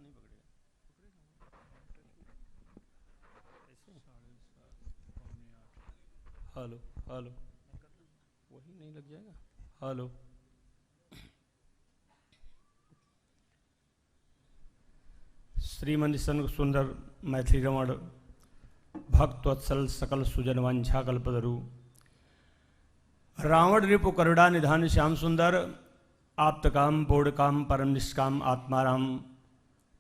नहीं पकड़ेगा। Hello hello, वही नहीं लग जाएगा। हेलो, श्रीमंत सुंदर मैथिली रमण भक्तवत्सल सकल सुजन वांछा कल्पतरु रावण रिपु करुणा निधान श्याम सुंदर आप्तकाम पूर्णकाम परम निष्काम आत्माराम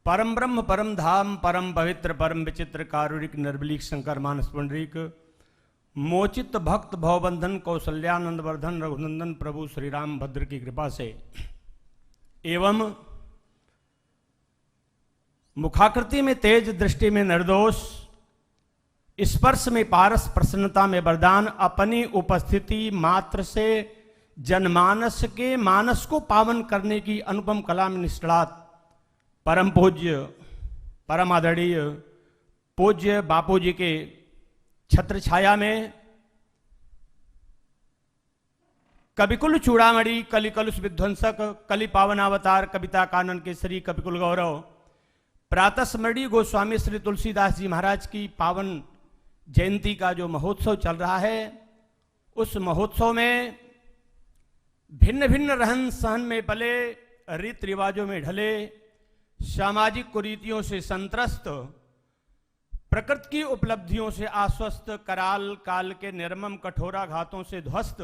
परम ब्रह्म परम धाम परम पवित्र परम विचित्र कारुणिक निर्बलीक शंकर मानस पुंडरीक मोचित भक्त भवबंधन कौशल्यानंद वर्धन रघुनंदन प्रभु श्री राम भद्र की कृपा से एवं मुखाकृति में तेज, दृष्टि में निर्दोष, स्पर्श में पारस, प्रसन्नता में वरदान, अपनी उपस्थिति मात्र से जनमानस के मानस को पावन करने की अनुपम कला में निष्णात परम पूज्य परम आदरणीय पूज्य बापू जी के छत्र छाया में कविकुल चूड़ामणि कलिकलुष विध्वंसक कलि पावनावतार कविता कानन केसरी कविकुल गौरव प्रातः स्मरणीय गोस्वामी श्री तुलसीदास जी महाराज की पावन जयंती का जो महोत्सव चल रहा है, उस महोत्सव में भिन्न भिन्न रहन सहन में पले, रीति रिवाजों में ढले, सामाजिक कुरीतियों से संत्रस्त, प्रकृति की उपलब्धियों से आश्वस्त, कराल काल के निर्मम कठोरा घातों से ध्वस्त,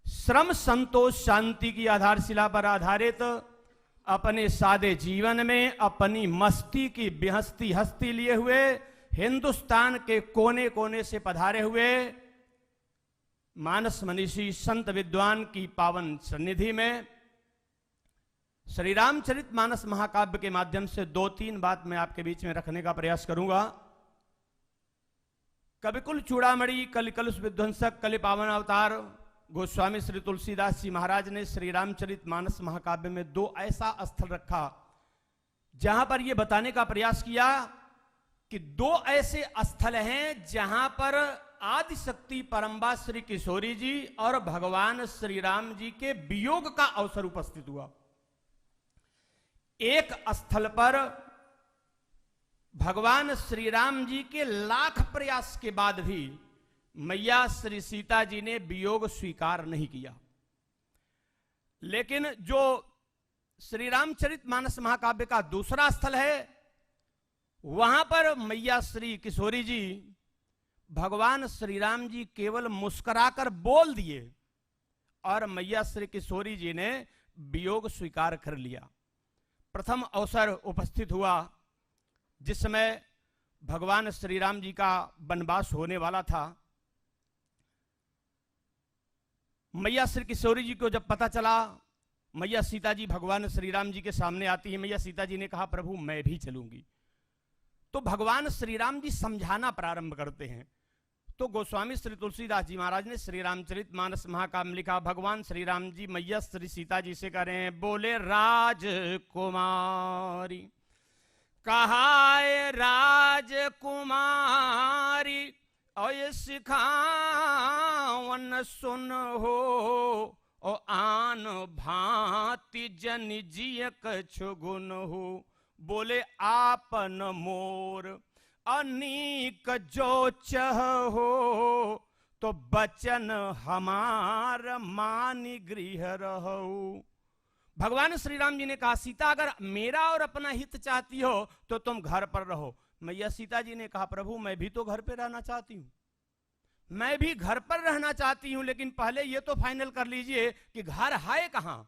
श्रम संतोष शांति की आधारशिला पर आधारित अपने सादे जीवन में अपनी मस्ती की बेहस्ती हस्ती लिए हुए हिंदुस्तान के कोने कोने से पधारे हुए मानस मनीषी संत विद्वान की पावन सन्निधि में श्री रामचरित मानस महाकाव्य के माध्यम से 2-3 बात मैं आपके बीच में रखने का प्रयास करूंगा। कविकुल चूड़ामणि कलिकलुष विध्वंसक कलि पावन अवतार गोस्वामी श्री तुलसीदास जी महाराज ने श्री रामचरित मानस महाकाव्य में 2 ऐसा स्थल रखा जहां पर यह बताने का प्रयास किया कि 2 ऐसे स्थल हैं जहां पर आदि शक्ति परम्बा श्री किशोरी जी और भगवान श्री राम जी के वियोग का अवसर उपस्थित हुआ। एक स्थल पर भगवान श्री राम जी के लाख प्रयास के बाद भी मैया श्री सीता जी ने वियोग स्वीकार नहीं किया, लेकिन जो श्री रामचरित मानस महाकाव्य का दूसरा स्थल है, वहां पर मैया श्री किशोरी जी भगवान श्री राम जी केवल मुस्कुराकर बोल दिए और मैया श्री किशोरी जी ने वियोग स्वीकार कर लिया। प्रथम अवसर उपस्थित हुआ जिस समय भगवान श्री राम जी का वनवास होने वाला था। मैया श्री किशोरी जी को जब पता चला, मैया सीता जी भगवान श्री राम जी के सामने आती है। मैया सीता जी ने कहा, प्रभु मैं भी चलूंगी। तो भगवान श्री राम जी समझाना प्रारंभ करते हैं। तो गोस्वामी श्री तुलसीदास जी महाराज ने श्री रामचरित मानस महाकाव्य में लिखा, भगवान श्री राम जी मैया श्री सीता जी से कह रहे हैं, बोले राजकुमारी कहाए राजकुमारी और सिखावन सुन हो और आन भांति जन जिय कछु गुण हो। बोले आपन मोर अनीक जो चह हो तो बचन हमार मानी गृह रहो। भगवान श्री राम जी ने कहा, सीता अगर मेरा और अपना हित चाहती हो तो तुम घर पर रहो। मैया सीता जी ने कहा, प्रभु मैं भी तो घर पे रहना चाहती हूं, मैं भी घर पर रहना चाहती हूं, लेकिन पहले ये तो फाइनल कर लीजिए कि घर है कहां।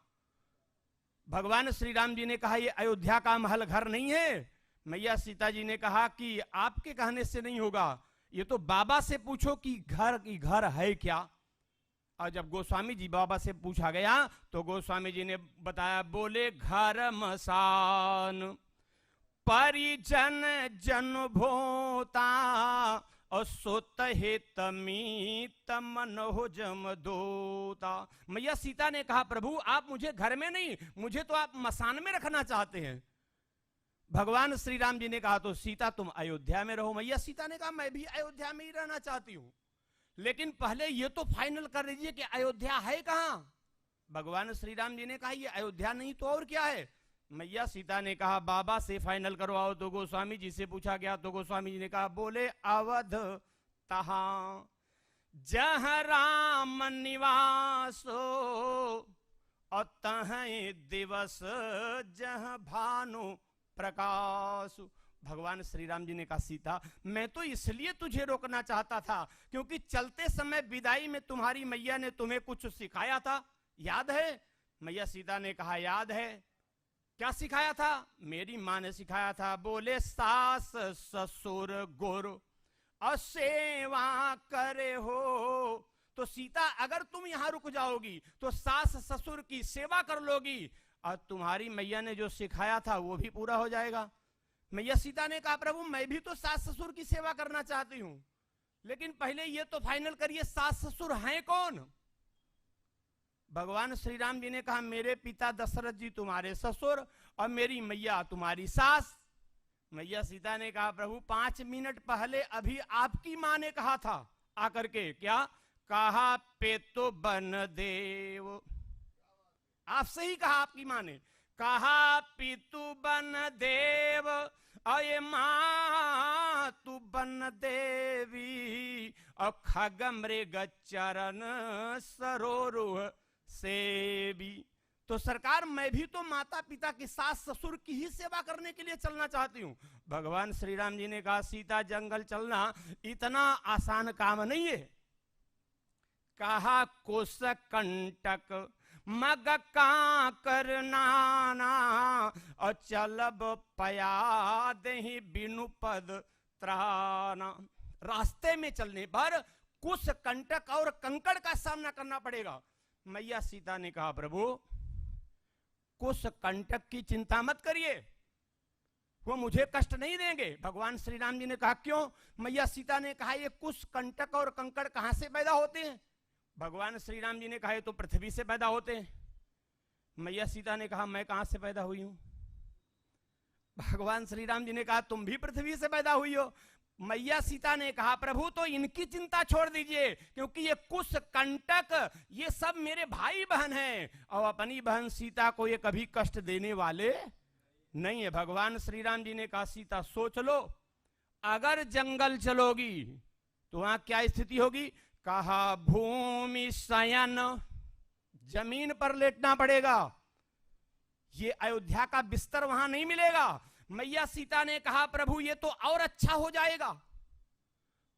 भगवान श्री राम जी ने कहा, ये अयोध्या का महल घर नहीं है। मैया सीता जी ने कहा कि आपके कहने से नहीं होगा, ये तो बाबा से पूछो कि घर है क्या। और जब गोस्वामी जी बाबा से पूछा गया तो गोस्वामी जी ने बताया, बोले घर मसान परिजन जन भोता और सुत हित मीत मन हो जमदोता। मैया सीता ने कहा, प्रभु आप मुझे घर में नहीं, मुझे तो आप मसान में रखना चाहते हैं। भगवान श्री राम जी ने कहा, तो सीता तुम अयोध्या में रहो। मैया सीता ने कहा, मैं भी अयोध्या में ही रहना चाहती हूं, लेकिन पहले ये तो फाइनल कर लीजिए कि अयोध्या है कहां। भगवान श्री राम जी ने कहा, ये अयोध्या नहीं तो और क्या है। मैया सीता ने कहा बाबा से फाइनल करवाओ। तो गोस्वामी जी से पूछा गया तो गोस्वामी जी ने कहा बोले अवध तहां जहाँ राम निवासो और तहें दिवस जहाँ भानु प्रकाश। भगवान श्री राम जी ने कहा सीता मैं तो इसलिए तुझे रोकना चाहता था क्योंकि चलते समय विदाई में तुम्हारी मैया ने तुम्हें कुछ सिखाया था, याद है? मैया सीता ने कहा याद है। क्या सिखाया था? मेरी माँ ने सिखाया था। बोले सास ससुर गुरु असेवा करे हो। तो सीता अगर तुम यहां रुक जाओगी तो सास ससुर की सेवा कर लोगी और तुम्हारी मैया ने जो सिखाया था वो भी पूरा हो जाएगा। मैया सीता ने कहा प्रभु मैं भी तो सास ससुर की सेवा करना चाहती हूं, लेकिन पहले ये तो फाइनल करिए सास ससुर हैं कौन? भगवान श्री राम जी ने कहा मेरे पिता दशरथ जी तुम्हारे ससुर और मेरी मैया तुम्हारी सास। मैया सीता ने कहा प्रभु 5 मिनट पहले अभी आपकी मां ने कहा था आकर के, क्या कहा? पे तो बन देव। आपसे ही कहा आपकी मां ने, कहा पितु बन देव अये मां तू बन देवी और खग मृग चरण सरोरुह से भी। तो सरकार मैं भी तो माता पिता की सास ससुर की ही सेवा करने के लिए चलना चाहती हूं। भगवान श्री राम जी ने कहा सीता जंगल चलना इतना आसान काम नहीं है। कहा कुश कंटक मग का करनाना और चलब पया दही बिनु पद त्राना। रास्ते में चलने पर कुश कंटक और कंकड़ का सामना करना पड़ेगा। मैया सीता ने कहा प्रभु कुश कंटक की चिंता मत करिए, वो मुझे कष्ट नहीं देंगे। भगवान श्री राम जी ने कहा क्यों? मैया सीता ने कहा ये कुश कंटक और कंकड़ कहां से पैदा होते हैं? भगवान श्री राम जी ने कहा ये तो पृथ्वी से पैदा होते हैं। मैया सीता ने कहा मैं कहां से पैदा हुई हूं? भगवान श्री राम जी ने कहा तुम भी पृथ्वी से पैदा हुई हो। मैया सीता ने कहा प्रभु तो इनकी चिंता छोड़ दीजिए क्योंकि ये कुश कंटक ये सब मेरे भाई बहन हैं और अपनी बहन सीता को ये कभी कष्ट देने वाले नहीं है। भगवान श्री राम जी ने कहा सीता सोच लो, अगर जंगल चलोगी तो वहां क्या स्थिति होगी? कहा भूमि शयन, जमीन पर लेटना पड़ेगा, ये अयोध्या का बिस्तर वहां नहीं मिलेगा। मैया सीता ने कहा प्रभु ये तो और अच्छा हो जाएगा।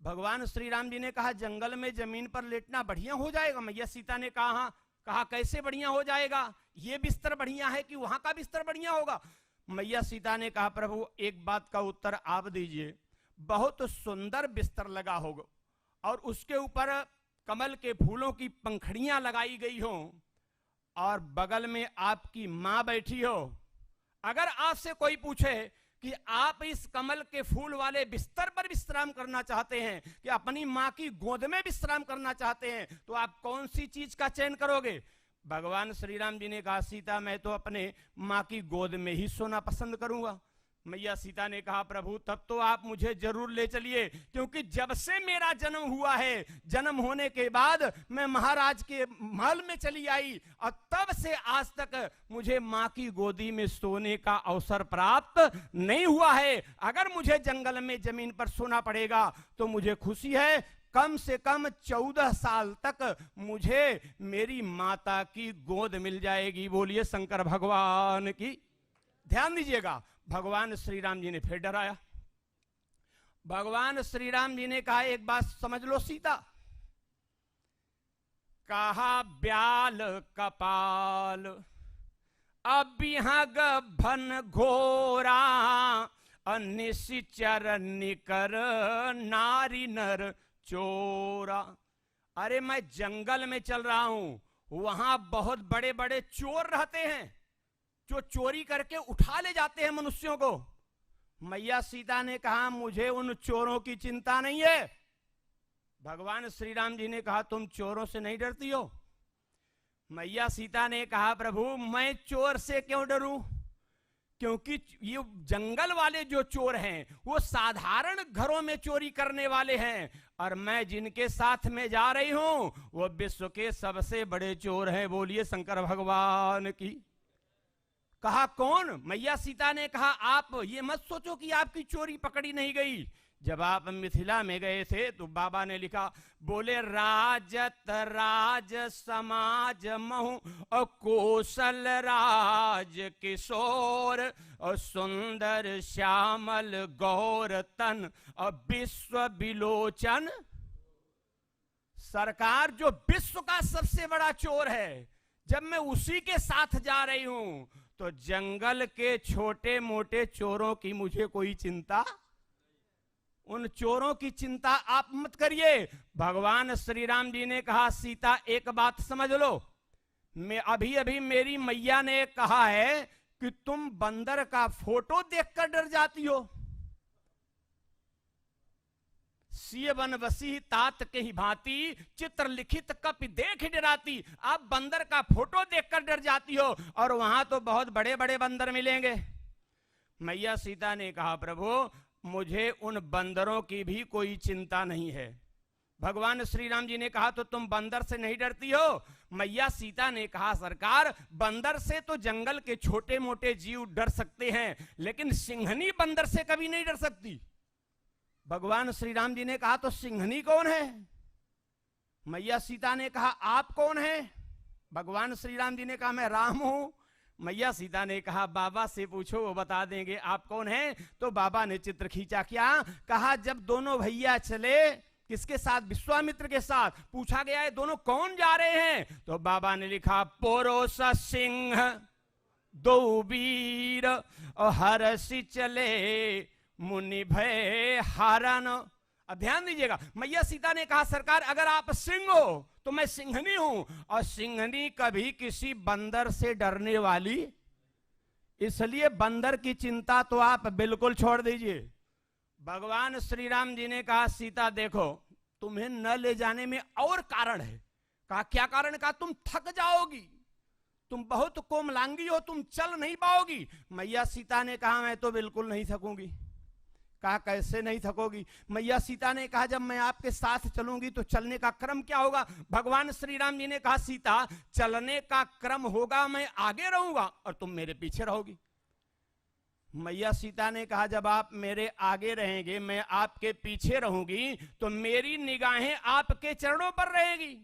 भगवान श्री राम जी ने कहा जंगल में जमीन पर लेटना बढ़िया हो जाएगा। मैया सीता ने कहा कैसे बढ़िया हो जाएगा? ये बिस्तर बढ़िया है कि वहां का बिस्तर बढ़िया होगा? मैया सीता ने कहा प्रभु एक बात का उत्तर आप दीजिए, बहुत सुंदर बिस्तर लगा होगा और उसके ऊपर कमल के फूलों की पंखड़ियां लगाई गई हो और बगल में आपकी मां बैठी हो। अगर आपसे कोई पूछे कि आप इस कमल के फूल वाले बिस्तर पर विश्राम करना चाहते हैं कि अपनी मां की गोद में विश्राम करना चाहते हैं तो आप कौन सी चीज का चयन करोगे? भगवान श्री राम जी ने कहा सीता मैं तो अपने मां की गोद में ही सोना पसंद करूंगा। मैया सीता ने कहा प्रभु तब तो आप मुझे जरूर ले चलिए क्योंकि जब से मेरा जन्म हुआ है, जन्म होने के बाद मैं महाराज के महल में चली आई और तब से आज तक मुझे मां की गोदी में सोने का अवसर प्राप्त नहीं हुआ है। अगर मुझे जंगल में जमीन पर सोना पड़ेगा तो मुझे खुशी है, कम से कम 14 साल तक मुझे मेरी माता की गोद मिल जाएगी। बोलिए शंकर भगवान की। ध्यान दीजिएगा भगवान श्री राम जी ने फिर डराया। भगवान श्री राम जी ने कहा एक बात समझ लो सीता, कहा ब्याल कपाल अबिहग भन घोरा निश्चर निकर नारी नर चोरा। अरे मैं जंगल में चल रहा हूं, वहां बहुत बड़े बड़े चोर रहते हैं जो चोरी करके उठा ले जाते हैं मनुष्यों को। मैया सीता ने कहा मुझे उन चोरों की चिंता नहीं है। भगवान श्री राम जी ने कहा तुम चोरों से नहीं डरती हो? मैया सीता ने कहा प्रभु मैं चोर से क्यों डरूं? क्योंकि ये जंगल वाले जो चोर हैं वो साधारण घरों में चोरी करने वाले हैं और मैं जिनके साथ में जा रही हूं वो विश्व के सबसे बड़े चोर हैं। बोलिए शंकर भगवान की। कहा कौन? मैया सीता ने कहा आप ये मत सोचो कि आपकी चोरी पकड़ी नहीं गई। जब आप मिथिला में गए थे तो बाबा ने लिखा, बोले राजत राज समाज महु और कौशल राज किशोर और सुंदर श्यामल गौर तन और विश्व विलोचन। सरकार जो विश्व का सबसे बड़ा चोर है, जब मैं उसी के साथ जा रही हूं तो जंगल के छोटे मोटे चोरों की मुझे कोई चिंता, उन चोरों की चिंता आप मत करिए। भगवान श्री राम जी ने कहा सीता एक बात समझ लो, मैं अभी अभी मेरी मैया ने कहा है कि तुम बंदर का फोटो देखकर डर जाती हो। सिय बन वसी तात के ही भांति चित्र लिखित कपि देख डराती। आप बंदर का फोटो देखकर डर जाती हो और वहां तो बहुत बड़े बड़े बंदर मिलेंगे। मैया सीता ने कहा प्रभु मुझे उन बंदरों की भी कोई चिंता नहीं है। भगवान श्री राम जी ने कहा तो तुम बंदर से नहीं डरती हो? मैया सीता ने कहा सरकार बंदर से तो जंगल के छोटे मोटे जीव डर सकते हैं, लेकिन सिंहनी बंदर से कभी नहीं डर सकती। भगवान श्री राम जी ने कहा तो सिंहनी कौन है? मैया सीता ने कहा आप कौन है? भगवान श्री राम जी ने कहा मैं राम हूं। मैया सीता ने कहा बाबा से पूछो वो बता देंगे आप कौन हैं। तो बाबा ने चित्र खींचा, क्या कहा? जब दोनों भैया चले, किसके साथ? विश्वामित्र के साथ। पूछा गया है दोनों कौन जा रहे हैं? तो बाबा ने लिखा पोरोस सिंह दो वीर और हरसी चले मुनि भय हारन। अब ध्यान दीजिएगा, मैया सीता ने कहा सरकार अगर आप सिंह हो तो मैं सिंहनी हूं, और सिंहनी कभी किसी बंदर से डरने वाली, इसलिए बंदर की चिंता तो आप बिल्कुल छोड़ दीजिए। भगवान श्री राम जी ने कहा सीता देखो तुम्हें न ले जाने में और कारण है। कहा क्या कारण? कहा तुम थक जाओगी, तुम बहुत कोमलांगी हो, तुम चल नहीं पाओगी। मैया सीता ने कहा मैं तो बिल्कुल नहीं थकूंगी। कहा कैसे नहीं थकोगी? मैया सीता ने कहा जब मैं आपके साथ चलूंगी तो चलने का क्रम क्या होगा? भगवान श्री राम जी ने कहा सीता चलने का क्रम होगा मैं आगे रहूंगा और तुम मेरे पीछे रहोगी। मैया सीता ने कहा जब आप मेरे आगे रहेंगे मैं आपके पीछे रहूंगी तो मेरी निगाहें आपके चरणों पर रहेगी।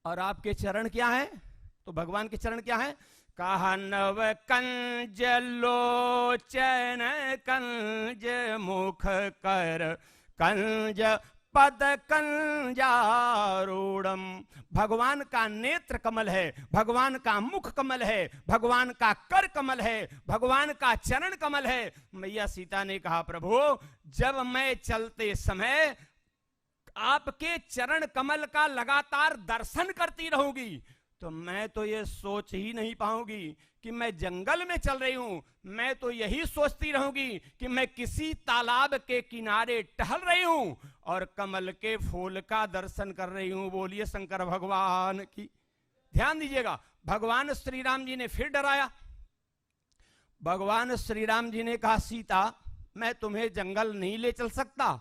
और आपके चरण क्या है? तो भगवान के चरण क्या है? कहा नव कंज लोचन कंज मुख कर कंज पद कंजारूढ़म। भगवान का नेत्र कमल है, भगवान का मुख कमल है, भगवान का कर कमल है, भगवान का चरण कमल है। मैया सीता ने कहा प्रभु जब मैं चलते समय आपके चरण कमल का लगातार दर्शन करती रहूंगी तो मैं तो ये सोच ही नहीं पाऊंगी कि मैं जंगल में चल रही हूं। मैं तो यही सोचती रहूंगी कि मैं किसी तालाब के किनारे टहल रही हूं और कमल के फूल का दर्शन कर रही हूं। बोलिए शंकर भगवान की। ध्यान दीजिएगा, भगवान श्री राम जी ने फिर डराया। भगवान श्री राम जी ने कहा सीता मैं तुम्हें जंगल नहीं ले चल सकता।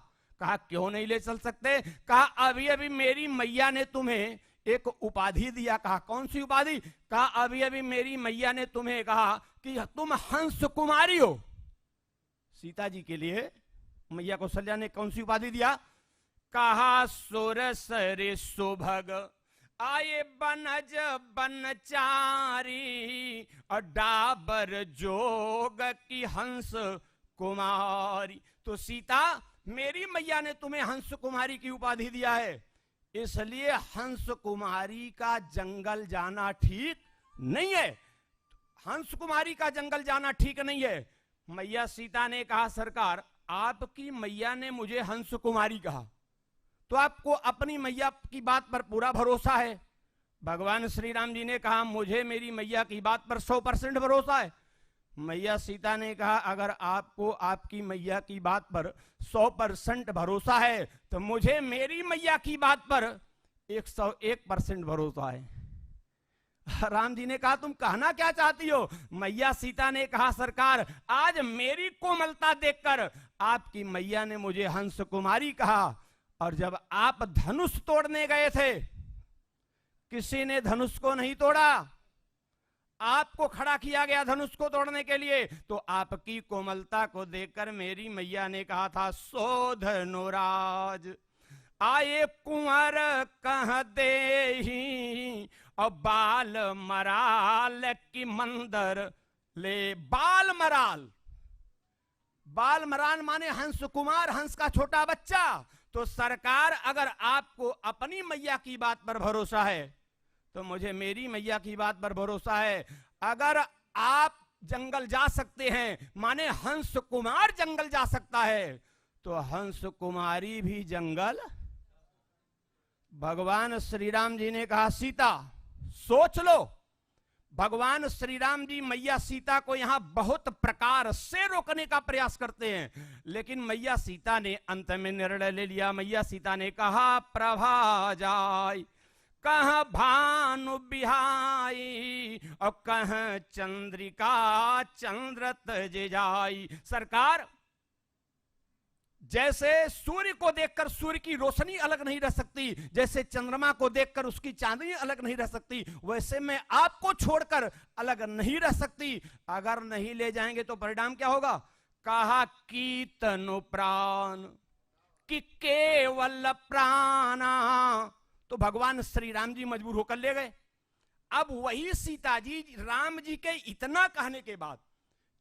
कहा क्यों नहीं ले चल सकते? कहा अभी अभी मेरी मैया ने तुम्हें एक उपाधि दिया। कहा कौन सी उपाधि? कहा अभी अभी मेरी मैया ने तुम्हें कहा कि तुम हंस कुमारी हो। सीता जी के लिए मैया कौशल्या ने कौन सी उपाधि दिया? कहा सुर सरे सुभग आए बनज बनचारी और डाबर जोग की हंस कुमारी। तो सीता मेरी मैया ने तुम्हें हंस कुमारी की उपाधि दिया है, इसलिए हंस कुमारी का जंगल जाना ठीक नहीं है। हंस कुमारी का जंगल जाना ठीक नहीं है। मैया सीता ने कहा सरकार आपकी मैया ने मुझे हंस कुमारी कहा तो आपको अपनी मैया की बात पर पूरा भरोसा है। भगवान श्री राम जी ने कहा मुझे मेरी मैया की बात पर 100% भरोसा है। मैया सीता ने कहा अगर आपको आपकी मैया की बात पर 100% भरोसा है तो मुझे मेरी मैया की बात पर 101% भरोसा है। राम जी ने कहा तुम कहना क्या चाहती हो? मैया सीता ने कहा सरकार आज मेरी कोमलता देखकर आपकी मैया ने मुझे हंस कुमारी कहा, और जब आप धनुष तोड़ने गए थे किसी ने धनुष को नहीं तोड़ा। आपको खड़ा किया गया धनुष को तोड़ने के लिए, तो आपकी कोमलता को देखकर मेरी मैया ने कहा था, सो धनुराज आए कुंवर कह दे और बाल मराल की मंदर ले। बाल मराल, बाल मराल माने हंस कुमार, हंस का छोटा बच्चा। तो सरकार, अगर आपको अपनी मैया की बात पर भरोसा है तो मुझे मेरी मैया की बात पर भरोसा है। अगर आप जंगल जा सकते हैं, माने हंस कुमार जंगल जा सकता है, तो हंस कुमारी भी जंगल। भगवान श्री राम जी ने कहा, सीता सोच लो। भगवान श्री राम जी मैया सीता को यहां बहुत प्रकार से रोकने का प्रयास करते हैं, लेकिन मैया सीता ने अंत में निर्णय ले लिया। मैया सीता ने कहा, प्रभा जाय कह भानु बिहाई और कह चंद्रिका चंद्रत जे जाई। सरकार, जैसे सूर्य को देखकर सूर्य की रोशनी अलग नहीं रह सकती, जैसे चंद्रमा को देखकर उसकी चांदनी अलग नहीं रह सकती, वैसे मैं आपको छोड़कर अलग नहीं रह सकती। अगर नहीं ले जाएंगे तो परिणाम क्या होगा? कहा कि तनु प्राण कि केवल प्राणा। तो भगवान श्री राम जी मजबूर होकर ले गए। अब वही सीता जी राम जी के इतना कहने के बाद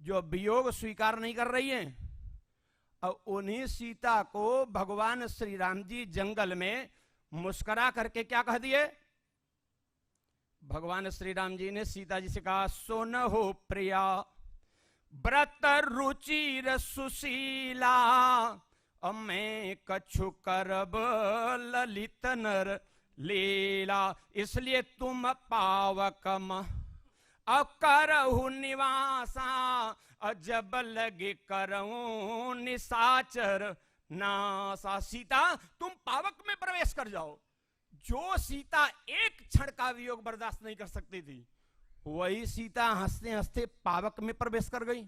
जो वियोग स्वीकार नहीं कर रही हैं, और उन्हीं सीता को भगवान श्री राम जी जंगल में मुस्कुरा करके क्या कह दिए? भगवान श्री राम जी ने सीता जी से कहा, सुन हो प्रिया व्रत रुचिर सुशीला और मैं कछु करब ललित नर लीला। इसलिए तुम पावकम करहु निवासा और जब लगे करऊं निशाचर नासा। सीता तुम पावक में प्रवेश कर जाओ। जो सीता एक क्षण का वियोग बर्दाश्त नहीं कर सकती थी, वही सीता हंसते हंसते पावक में प्रवेश कर गई।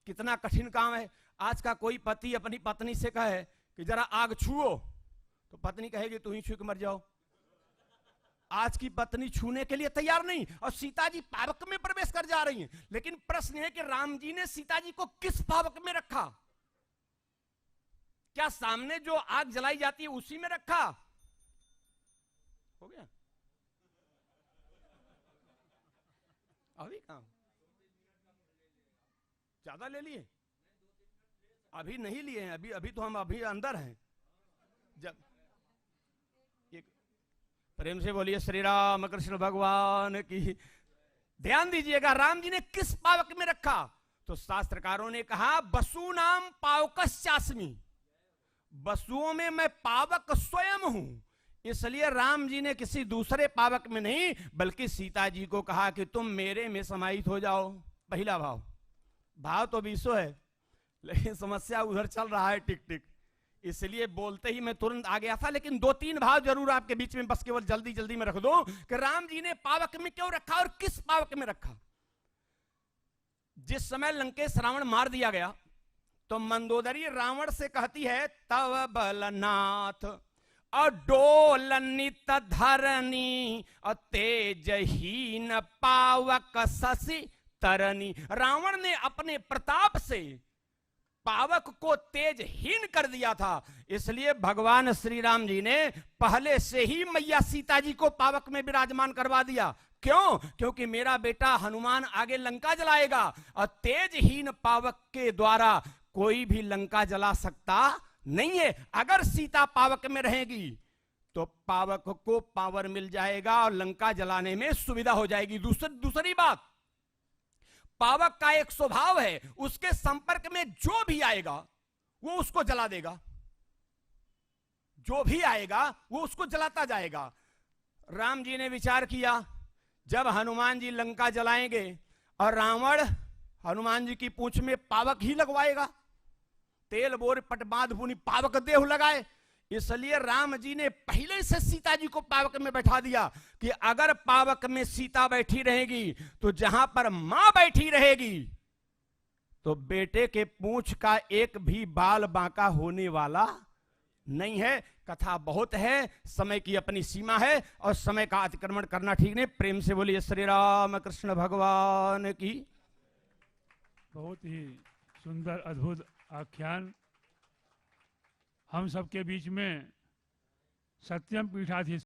कितना कठिन काम है। आज का कोई पति अपनी पत्नी से कहे कि जरा आग छुओ, तो पत्नी कहेगी तू ही छू के मर जाओ। आज की पत्नी छूने के लिए तैयार नहीं, और सीता जी पावक में प्रवेश कर जा रही हैं। लेकिन प्रश्न है कि राम जी ने सीता जी को किस पावक में रखा? क्या सामने जो आग जलाई जाती है उसी में रखा? हो गया अभी काम ज्यादा ले लिए? अभी नहीं लिए हैं, अभी तो हम अभी अंदर हैं। जब प्रेम से बोलिए श्री राम कृष्ण भगवान की। ध्यान दीजिएगा, राम जी ने किस पावक में रखा? तो शास्त्रकारों ने कहा, वसु नाम पावकश्चास्मि। वसुओं में मैं पावक स्वयं हूं। इसलिए राम जी ने किसी दूसरे पावक में नहीं, बल्कि सीता जी को कहा कि तुम मेरे में समाहित हो जाओ। पहला भाव, भाव तो 20 है, लेकिन समस्या उधर चल रहा है टिक टिक, इसलिए बोलते ही मैं तुरंत आ गया था। लेकिन 2-3 भाव जरूर आपके बीच में बस केवल जल्दी जल्दी में रख दो कि राम जी ने पावक में क्यों रखा और किस पावक में रखा। जिस समय लंकेश रावण मार दिया गया, तो मंदोदरी रावण से कहती है, तव बलनाथ अडोलनित धरनी और तेजहीन पावक शशि तरनी। रावण ने अपने प्रताप से पावक को तेजहीन कर दिया था। इसलिए भगवान श्री राम जी ने पहले से ही मैया सीता जी को पावक में विराजमान करवा दिया। क्यों? क्योंकि मेरा बेटा हनुमान आगे लंका जलाएगा, और तेजहीन पावक के द्वारा कोई भी लंका जला सकता नहीं है। अगर सीता पावक में रहेगी तो पावक को पावर मिल जाएगा और लंका जलाने में सुविधा हो जाएगी। दूसरी बात, पावक का एक स्वभाव है, उसके संपर्क में जो भी आएगा वो उसको जला देगा। जो भी आएगा वो उसको जलाता जाएगा। राम जी ने विचार किया, जब हनुमान जी लंका जलाएंगे और रावण हनुमान जी की पूंछ में पावक ही लगवाएगा, तेल बोर पटबाद पुनि पावक देह लगाए, इसलिए राम जी ने पहले से सीता जी को पावक में बैठा दिया कि अगर पावक में सीता बैठी रहेगी तो जहां पर मां बैठी रहेगी तो बेटे के पूंछ का एक भी बाल बांका होने वाला नहीं है। कथा बहुत है, समय की अपनी सीमा है और समय का अतिक्रमण करना ठीक नहीं। प्रेम से बोलिए श्री राम कृष्ण भगवान की। बहुत ही सुंदर अद्भुत आख्यान। हम सबके बीच में सत्यम पीठाधीश